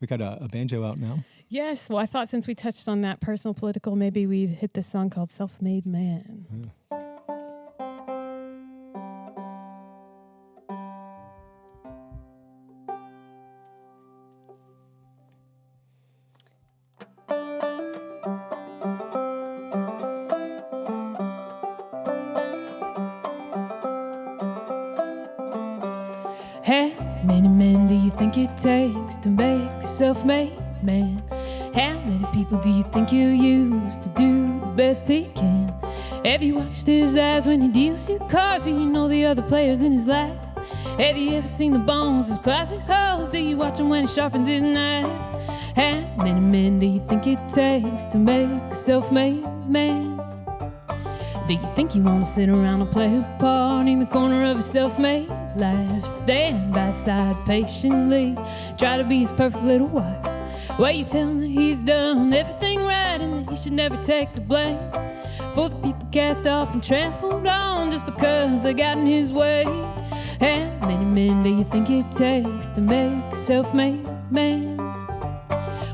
We got a banjo out now. Yes. Well, I thought since we touched on that personal political, maybe we'd hit this song called Self-Made Man. Yeah. How many men do you think it takes to make a self-made man? How many people do you think he'll use to do the best he can? Have you watched his eyes when he deals you cards? Do you know the other players in his life? Have you ever seen the bones, his closet holes? Do you watch him when he sharpens his knife? How many men do you think it takes to make a self-made man? Do you think you want to sit around and play a part in the corner of a self-made life? Stand by his side patiently, try to be his perfect little wife, while you tell him that he's done everything right and that he should never take the blame for the people cast off and trampled on just because they got in his way. How many men do you think it takes to make a self-made man?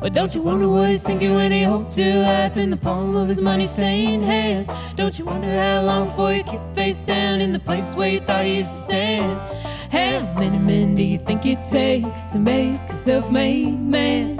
Well, don't you wonder what he's thinking when he holds your life in the palm of his money-stained hand? Don't you wonder how long before you kick face down in the place where you thought you used to stand? How many men do you think it takes to make a self-made man?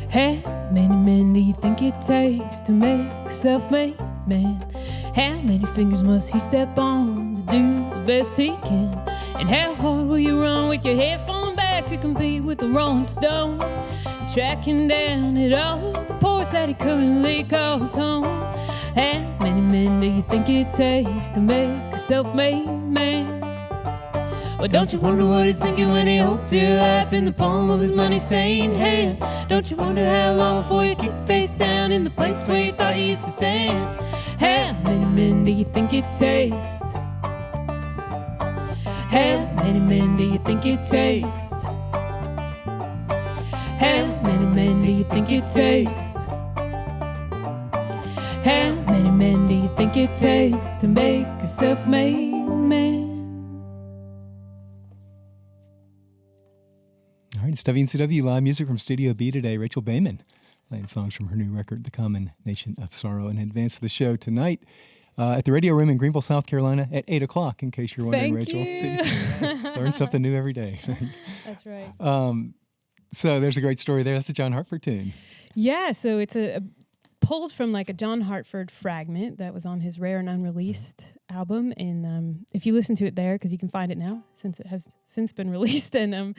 How many men do you think it takes to make a self-made man? How many fingers must he step on to do the best he can? And how hard will you run with your hair falling back to compete with the Rolling Stone? Tracking down at all the ports that he currently calls home. How many men do you think it takes to make a self-made man? Well, don't you wonder what he's thinking when he holds your life in the palm of his money-stained hand? Don't you wonder how long before you kick face down in the place where you thought you used to stand? How many men do you think it takes? How many men do you think it takes? How many men do you think it takes? How many men do you think it takes to make a self-made man? All right, it's WNCW live music from Studio B today. Rachel Baiman playing songs from her new record, The Common Nation of Sorrow. In advance of the show tonight at the Radio Room in Greenville, South Carolina at 8 o'clock, in case you're wondering, Thank Rachel. you. Learn something new every day. That's right. So there's a great story there. That's a John Hartford tune. Yeah, so it's a pulled from like a John Hartford fragment that was on his rare and unreleased album. And if you listen to it there, because you can find it now since it has since been released. And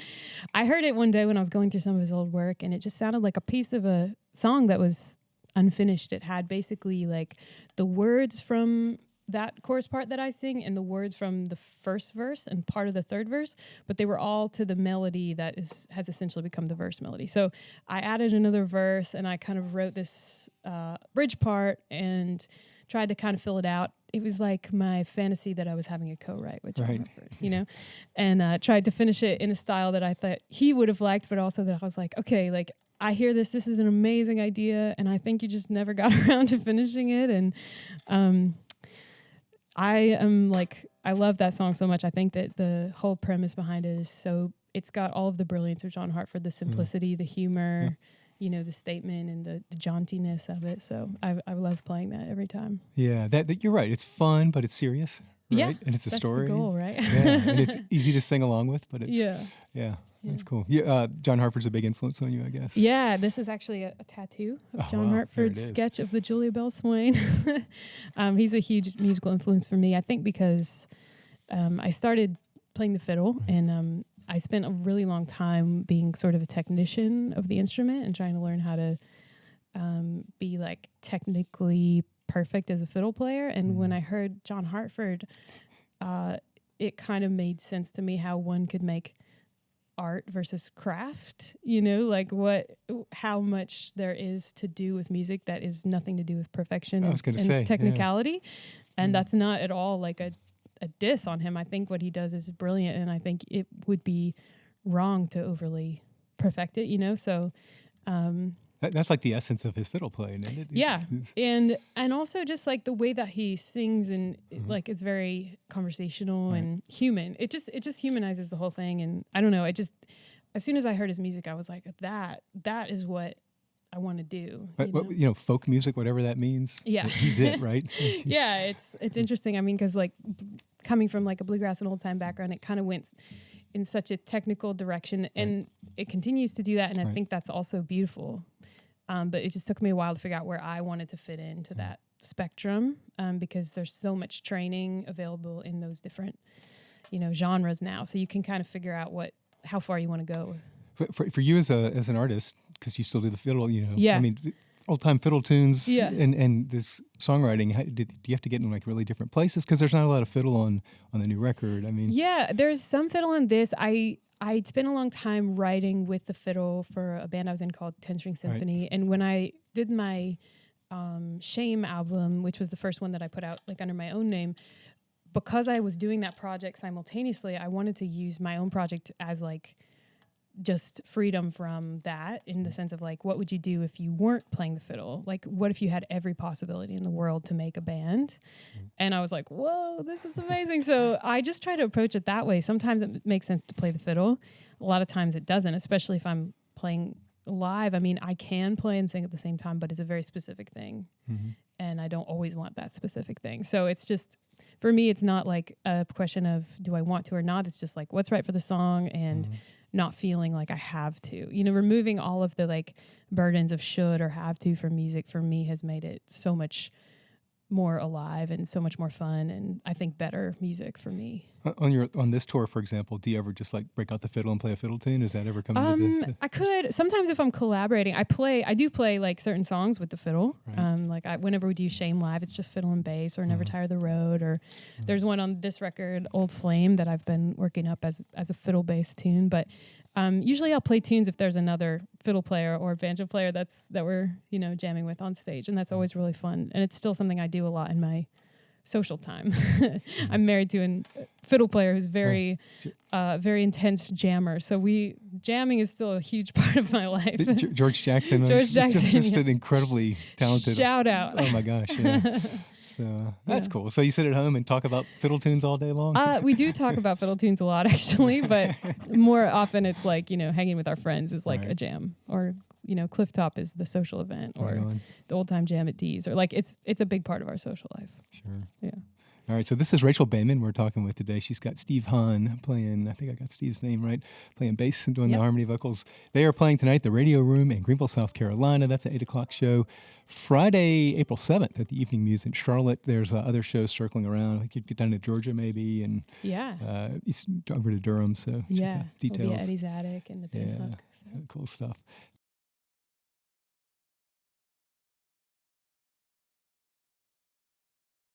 I heard it one day when I was going through some of his old work, and it just sounded like a piece of a song that was unfinished. It had basically like the words from that chorus part that I sing and the words from the first verse and part of the third verse, but they were all to the melody that has essentially become the verse melody. So I added another verse and I kind of wrote this bridge part and tried to kind of fill it out. It was like my fantasy that I was having a co-write with John Hartford, you know, and tried to finish it in a style that I thought he would have liked, but also that I was like, okay, like I hear this is an amazing idea, and I think you just never got around to finishing it. And I love that song so much. I think that the whole premise behind it is it's got all of the brilliance of John Hartford, the simplicity, the humor, you know, the statement and the jauntiness of it. So I love playing that every time. Yeah, that you're right. It's fun, but it's serious, right? Yeah, and it's a story. That's the goal, right? Yeah, and it's easy to sing along with, but it's yeah. That's cool. Yeah, John Hartford's a big influence on you, I guess. Yeah, this is actually a tattoo of John Hartford's sketch of the Julia Bell Swain. He's a huge musical influence for me, I think, because I started playing the fiddle, and I spent a really long time being sort of a technician of the instrument and trying to learn how to be like technically perfect as a fiddle player. And when I heard John Hartford, it kind of made sense to me how one could make art versus craft, like how much there is to do with music that is nothing to do with perfection and technicality. And that's not at all like a diss on him. I think what he does is brilliant, and I think it would be wrong to overly perfect it, so that's like the essence of his fiddle playing, isn't it? Yeah. And also just like the way that he sings and like it's very conversational and human. It just humanizes the whole thing. And I don't know, as soon as I heard his music, I was like, that is what I want to do. Folk music, whatever that means. Yeah. He's it, right? Yeah, it's interesting. I mean, because like coming from like a bluegrass and old time background, it kind of went in such a technical direction, and it continues to do that. And I think that's also beautiful. But it just took me a while to figure out where I wanted to fit into that spectrum, because there's so much training available in those different, genres now. So you can kind of figure out how far you want to go. For you as an artist, because you still do the fiddle, Yeah. I mean, old time fiddle tunes, yeah. and this songwriting. Do you have to get in like really different places? Because there's not a lot of fiddle on the new record. I mean, yeah, there's some fiddle on this. I spent a long time writing with the fiddle for a band I was in called 10-String Symphony. Right. And when I did my Shame album, which was the first one that I put out like under my own name, because I was doing that project simultaneously, I wanted to use my own project as like just freedom from that, in the sense of like, what would you do if you weren't playing the fiddle? Like, what if you had every possibility in the world to make a band? And I was like, whoa, this is amazing. So I just try to approach it that way. Sometimes it makes sense to play the fiddle. A lot of times it doesn't, especially if I'm playing live. I mean, I can play and sing at the same time, but it's a very specific thing. And I don't always want that specific thing. So it's just, for me, it's not like a question of do I want to or not. It's just like what's right for the song, and not feeling like I have to. Removing all of the like burdens of should or have to for music, for me, has made it so much more alive and so much more fun, and I think better music for me. On this tour, for example, do you ever just like break out the fiddle and play a fiddle tune? Is that ever coming to I could sometimes, if I'm collaborating, I do play like certain songs with the fiddle. Right. Whenever we do Shame live, it's just fiddle and bass, or Never Tire the Road, or there's one on this record, Old Flame, that I've been working up as a fiddle bass tune. But usually I'll play tunes if there's another fiddle player or banjo player that we're jamming with on stage, and that's always really fun. And it's still something I do a lot in my social time. I'm married to a fiddle player who's very intense jammer. So jamming is still a huge part of my life. George Jackson. Just an incredibly talented. Shout out. Oh my gosh. Yeah. So that's cool. So you sit at home and talk about fiddle tunes all day long? We do talk about fiddle tunes a lot, actually, but more often it's like, hanging with our friends is like a jam, or Cliff Top is the social event, or the old time jam at D's, or like it's a big part of our social life. Sure. Yeah. All right, so this is Rachel Baiman we're talking with today. She's got Steve Hahn playing, I think I got Steve's name right, playing bass and doing the harmony vocals. They are playing tonight, the Radio Room in Greenville, South Carolina. That's an 8 o'clock show. Friday, April 7th at the Evening Muse in Charlotte. There's other shows circling around. Like you get down to Georgia maybe, and over to Durham. So yeah, details. we'll be at Eddie's Attic and the Pin Hook. So. Cool stuff.